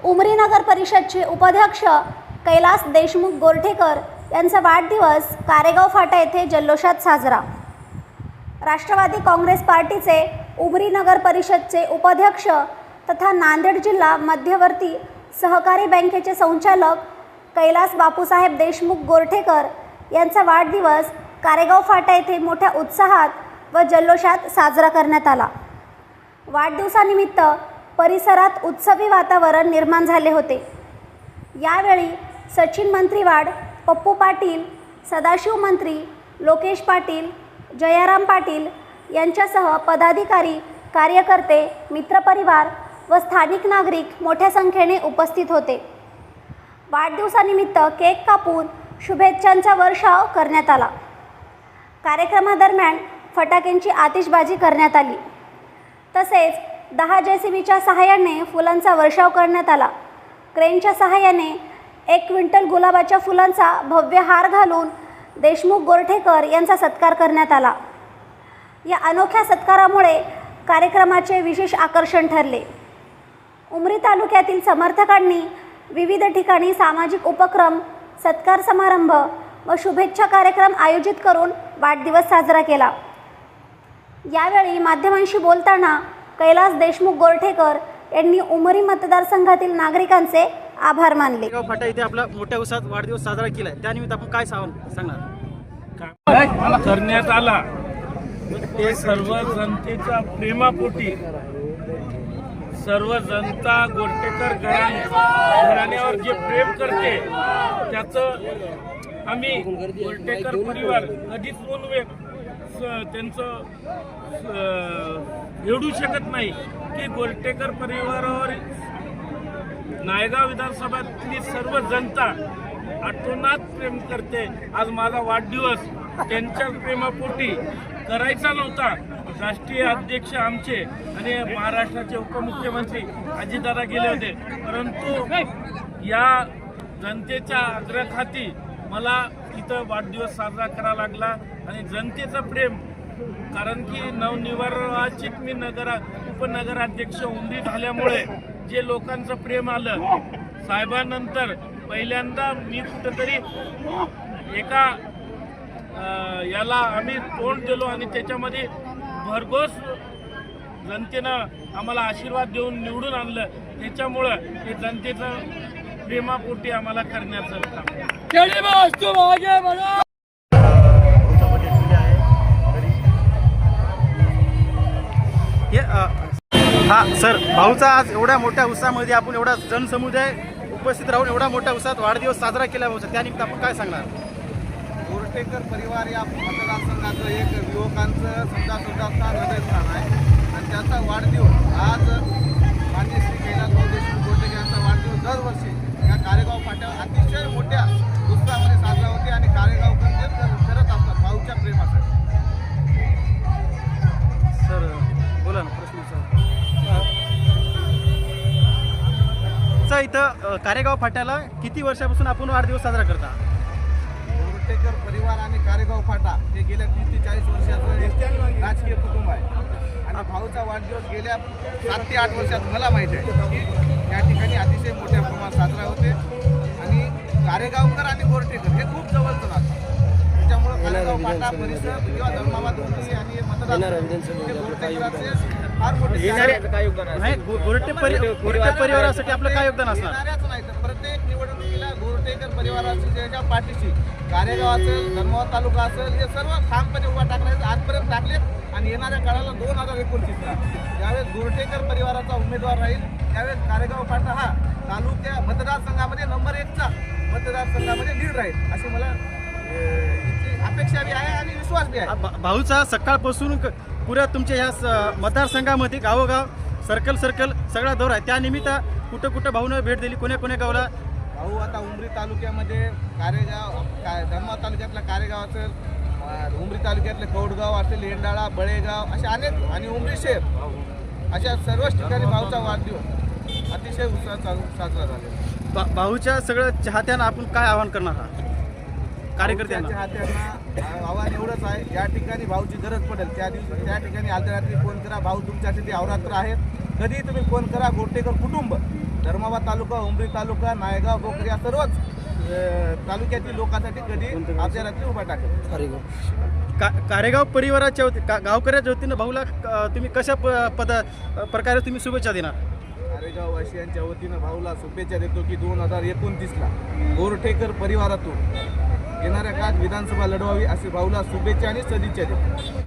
उमरी नगर परिषदचे उपाध्यक्ष कैलास देशमुख गोरठेकर यांचा वाढदिवस कारेगाव फाटा येथे जल्लोषात साजरा। राष्ट्रवादी काँग्रेस पार्टीचे उमरी नगर परिषदचे उपाध्यक्ष तथा नांदेड जिल्हा मध्यवर्ती सहकारी बँकेचे संचालक कैलास बापूसाहेब देशमुख गोरठेकर यांचा वाढदिवस कारेगाव फाटा येथे मोठ्या उत्साहात व जल्लोषात साजरा करण्यात आला। वाढदिवसानिमित्त परिसरात उत्सवी वातावरण निर्माण झाले होते। यावेळी सचिन मंत्रीवाड, पप्पू पाटील, सदाशिव मंत्री, लोकेश पाटील, जयाराम पाटील यांच्यासह पदाधिकारी, कार्यकर्ते, मित्रपरिवार व स्थानिक नागरिक मोठ्या संख्येने उपस्थित होते। वाढदिवसानिमित्त केक कापून शुभेच्छांचा वर्षाव करण्यात आला। कार्यक्रमादरम्यान फटाक्यांची आतिषबाजी करण्यात आली। तसेच 10 JCBच्या सहाय्याने फुलांचा वर्षाव करण्यात आला। क्रेनच्या सहाय्याने 1 क्विंटल गुलाबाच्या फुलांचा भव्य हार घालून देशमुख गोरठेकर यांचा सत्कार करण्यात आला। या अनोख्या सत्कारामुळे कार्यक्रमाचे विशेष आकर्षण ठरले। उमरी तालुक्यातील समर्थकांनी विविध ठिकाणी सामाजिक उपक्रम, सत्कार समारंभ व शुभेच्छा कार्यक्रम आयोजित करून वाढदिवस साजरा केला। यावेळी माध्यमांशी बोलताना कैलास देशमुख गोरठेकर यांनी उमरी मतदारसंघातील नागरिकांचे आभार मानले। फाटा इथे आपला मोठ्या उत्साहात वाढदिवस साजरा केलाय, त्यानिमित्त आपण काय सांगणार? करण्यात आला ते सर्व जनतेच्या प्रेमापोटी सर्व जनता गोरठेकर घराण्यावर जे प्रेम करते त्याचं आम्ही गोरठेकर परिवार कधीच त्यांचं एवढू शकत नाही की गोरठेकर परिवारावर नायगाव विधानसभातली सर्व जनता आतोनात प्रेम करते। आज माझा वाढदिवस त्यांच्या प्रेमापोटी करायचा नव्हता। राष्ट्रीय अध्यक्ष आमचे आणि महाराष्ट्राचे उपमुख्यमंत्री अजितदादा गेले होते, परंतु या जनतेच्या आग्रहाखाती मला इथं वाढदिवस साजरा करावा लागला। आणि जनतेचं प्रेम, कारण की नवनिर्वाचित मी उपनगराध्यक्ष उमरी झाल्यामुळे जे लोकांचं प्रेम आलं, साहेबांनंतर पहिल्यांदा मी कुठंतरी एका याला आम्ही तोंड दिलो आणि त्याच्यामध्ये भरघोस जनतेनं आम्हाला आशीर्वाद देऊन निवडून आणलं। त्याच्यामुळं हे जनतेचं प्रेमापोटी आम्हाला करण्याचं हा सर, भाऊचा आज एवढ्या मोठ्या उत्साहामध्ये आपण एवढा जनसमुदाय उपस्थित राहून एवढा मोठ्या उत्साहात वाढदिवस साजरा केला भाऊचा, त्यानिमित्त आपण काय सांगणार? गोरठेकर परिवार या मतदारसंघाचं एक युवकांचं सुद्धा हृदयस्थान आहे आणि त्याचा वाढदिवस आज माननीय श्री कैलास देशमुख गोरठेकर यांचा वाढदिवस दरवर्षी या कारेगाव फाट्यावर अतिशय मोठ्या उत्साहामध्ये साजरा होते आणि कारेगावकर ते करत असतात भाऊच्या प्रेमासाठी। सर बोला ना, प्रश्न सर। इथं कारेगाव फाट्याला किती वर्षापासून आपण वाढदिवस साजरा करता? गोरठेकर परिवार आणि कारेगाव फाटा हे गेल्या 30 ते 40 वर्षाचं राजकीय कुटुंब आहे आणि भाऊचा वाढदिवस गेल्या 7 ते 8 वर्षात मला माहीत आहे की या ठिकाणी अतिशय मोठ्या प्रमाणात साजरा होते आणि कारेगावकर आणि गोरठेकर हे खूप जवळचं नातं, त्याच्यामुळे कारेगाव फाटा परिसर किंवा धर्माबाद उमरी आणि मतदार गोरठेकरांचे फार मोठे गोरठे परिवारासाठी आपलं काय योगदान असणार? नाही तर प्रत्येक निवडणुकीला गोरठेकर परिवाराची ज्याच्या पाठीशी कारेगाव असेल, धर्माबाद तालुका असेल, हे सर्व ठामपणे उभा टाकण्याचे आजपर्यंत टाकले आणि येणाऱ्या काळाला 2029ला ज्यावेळेस गोरठेकर परिवाराचा उमेदवार राहील त्यावेळेस कारेगाव फाटा हा तालुक्या मतदारसंघामध्ये नंबर 1चा मतदारसंघामध्ये लीड राहील अशी मला अपेक्षा बी आहे आणि विश्वास बी आहे। भाऊचा सकाळपासून पुऱ्या तुमच्या ह्या मतदारसंघामध्ये गावोगाव सर्कल सगळा दौरा आहे, त्यानिमित्त कुठं कुठं भाऊनं भेट दिली, कोण्या गावला? भाऊ आता उमरी तालुक्यामध्ये कारेगाव, धर्माबाद तालुक्यातला कारेगाव असेल, उमरी तालुक्यातले कौडगाव असेल, येंडाळा, बळेगाव असे अनेक आणि उमरी शहर अशा सर्वच ठिकाणी भाऊचा वाढदिवस अतिशय उत्साहात साजरा झाला। भाऊच्या सगळं चाहत्यांना आपण काय आवाहन करणार आहात? कार्यकर्त्यांना आव्हान एवढंच आहे, या ठिकाणी भाऊची गरज पडेल त्या दिवशी त्या ठिकाणी अर्ध्या रात्री फोन करा, भाऊ तुमच्यासाठी अवरात्र आहेत, कधी तुम्ही फोन करा, गोरठेकर कुटुंब धर्माबाद तालुका, उमरी तालुका, नायगाव, भोकर या सर्वच तालुक्यातील लोकांसाठी कधी आपल्या रात्री उभा टाकेल. कारेगाव परिवाराच्या गावकऱ्याच्या वतीनं भाऊला तुम्ही कशा प्रकारे तुम्ही शुभेच्छा देणार? कारेगाव वासियांच्या वतीनं भाऊला शुभेच्छा देतो की 2029ला गोरठेकर परिवारातून येणाऱ्या काळात विधानसभा लढवावी अशी भाऊला शुभेच्छा आणि सदिच्छा देतो.